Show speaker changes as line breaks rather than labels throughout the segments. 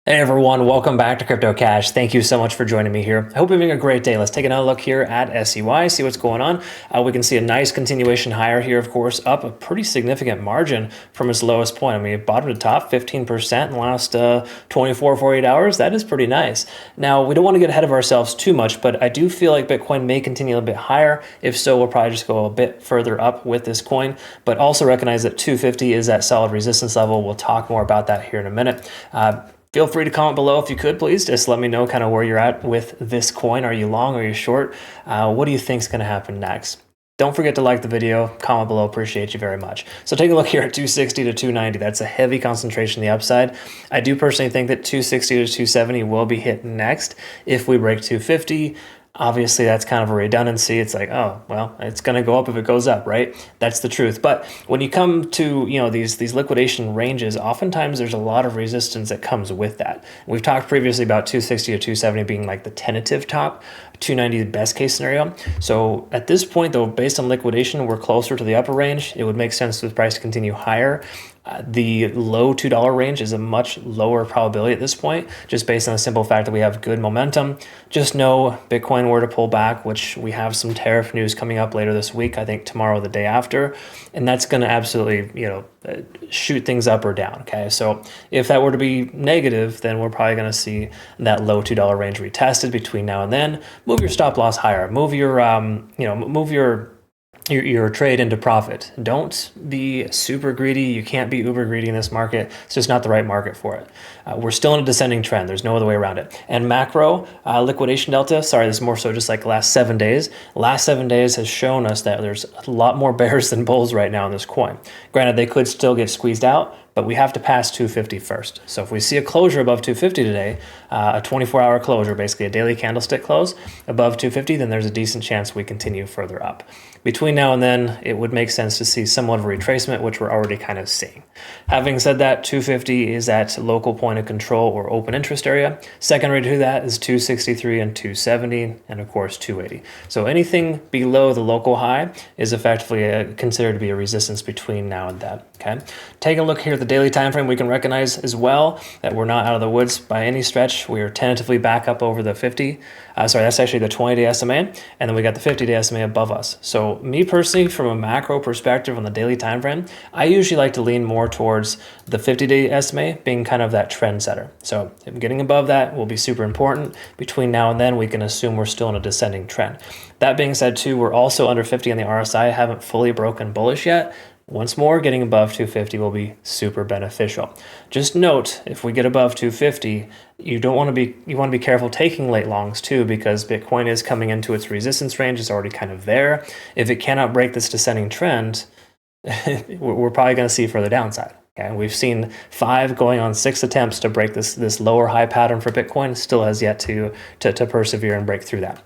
Hey everyone, welcome back to Crypto Cash. Thank you so much for joining me here. I hope you're having a great day. Let's take another look here at SUI, see what's going on. We can see a nice continuation higher here, of course, up a pretty significant margin from its lowest point. I mean, bottom to top, 15% in the last 24, 48 hours. That is pretty nice. Now, we don't want to get ahead of ourselves too much, but I do feel like Bitcoin may continue a bit higher. If so, we'll probably just go a bit further up with this coin, but also recognize that 250 is that solid resistance level. We'll talk more about that here in a minute. Feel free to comment below if you could, please. Just let me know kind of where you're at with this coin. Are you long? Are you short? What do you think is going to happen next? Don't forget to like the video, comment below, appreciate you very much. So take a look here at 260 to 290. That's a heavy concentration on the upside. I do personally think that 260 to 270 will be hit next if we break 250. Obviously, that's kind of a redundancy. It's like, oh, well, it's going to go up if it goes up, right? That's the truth. But when you come to, these liquidation ranges, oftentimes there's a lot of resistance that comes with that. We've talked previously about 260 to 270 being like the tentative top, 290 the best case scenario. So at this point, though, based on liquidation, we're closer to the upper range. It would make sense for the price to continue higher. The low $2 range is a much lower probability at this point, just based on the simple fact that we have good momentum. Just know Bitcoin were to pull back, which we have some tariff news coming up later this week, I think tomorrow or the day after, and that's going to absolutely, shoot things up or down, okay? So if that were to be negative, then we're probably going to see that low $2 range retested between now and then. Move your stop loss higher, move your trade into profit. Don't be super greedy. You can't be uber greedy in this market. It's just not the right market for it. We're still in a descending trend. There's no other way around it. And macro liquidation delta, sorry, this is more so just like the last 7 days. Last 7 days has shown us that there's a lot more bears than bulls right now in this coin. Granted, they could still get squeezed out, but we have to pass 250 first. So if we see a closure above 250 today, a 24-hour closure, basically a daily candlestick close above 250, then there's a decent chance we continue further up. Between now and then, it would make sense to see somewhat of a retracement, which we're already kind of seeing. Having said that, 250 is that local point of control or open interest area. Secondary to that is 263 and 270, and of course 280. So anything below the local high is effectively considered to be a resistance between now and then. Okay, take a look here at the daily time frame. We can recognize as well that we're not out of the woods by any stretch. We are tentatively back up over the 50. That's actually the 20-day SMA, and then we got the 50-day SMA above us. So me personally, from a macro perspective on the daily time frame, I usually like to lean more towards the 50-day SMA being kind of that trend setter. So getting above that will be super important. Between now and then, we can assume we're still in a descending trend. That being said, too, we're also under 50 on the RSI. Haven't fully broken bullish yet. Once more, getting above 250 will be super beneficial. Just note, if we get above 250, you want to be careful taking late longs too, because Bitcoin is coming into its resistance range. It's already kind of there. If it cannot break this descending trend, we're probably going to see further downside. Okay? We've seen 5 going on 6 attempts to break this lower high pattern for Bitcoin. Still has yet to persevere and break through that.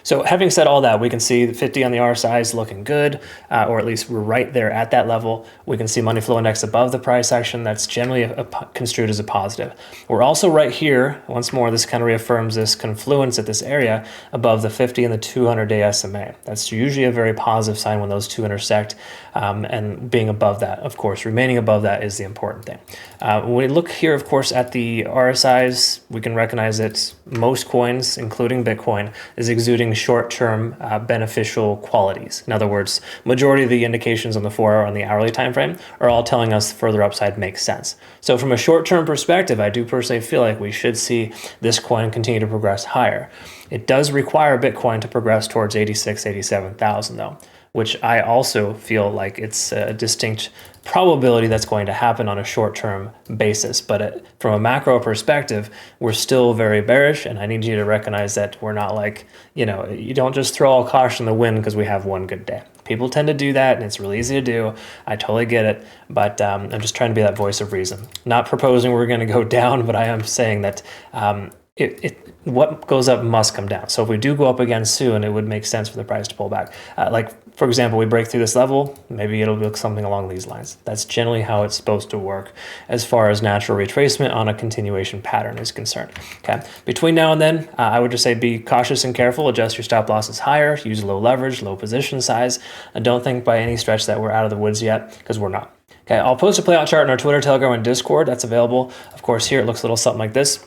So having said all that, we can see the 50 on the RSI is looking good, or at least we're right there at that level. We can see money flow index above the price action. That's generally construed as a positive. We're also right here. Once more, this kind of reaffirms this confluence at this area above the 50 and the 200-day SMA. That's usually a very positive sign when those two intersect, and being above that, of course, remaining above that is the important thing. When we look here, of course, at the RSIs, we can recognize that most coins, including Bitcoin, is exuding short-term beneficial qualities. In other words, majority of the indications on the 4-hour and the hourly time frame are all telling us further upside makes sense. So from a short-term perspective, I do personally feel like we should see this coin continue to progress higher. It does require Bitcoin to progress towards 86, 87,000 though, which I also feel like it's a distinct probability that's going to happen on a short-term basis. But from a macro perspective, we're still very bearish, and I need you to recognize that we're not like, you don't just throw all caution in the wind because we have one good day. People tend to do that, and it's really easy to do. I totally get it, but I'm just trying to be that voice of reason. Not proposing we're going to go down, but I am saying that what goes up must come down. So if we do go up again soon, it would make sense for the price to pull back. For example, we break through this level, maybe it'll look something along these lines. That's generally how it's supposed to work as far as natural retracement on a continuation pattern is concerned. Okay. Between now and then, I would just say be cautious and careful, adjust your stop losses higher, use low leverage, low position size, and don't think by any stretch that we're out of the woods yet, because we're not. Okay, I'll post a playout chart in our Twitter, Telegram, and Discord. That's available. Of course, here it looks a little something like this.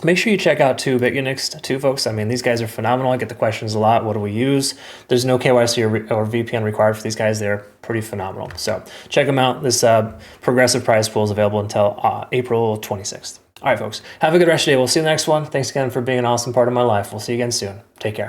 Make sure you check out Bitunix too, folks. I mean, these guys are phenomenal. I get the questions a lot. What do we use? There's no KYC or VPN required for these guys. They're pretty phenomenal. So check them out. This progressive prize pool is available until April 26th. All right, folks. Have a good rest of your day. We'll see you in the next one. Thanks again for being an awesome part of my life. We'll see you again soon. Take care.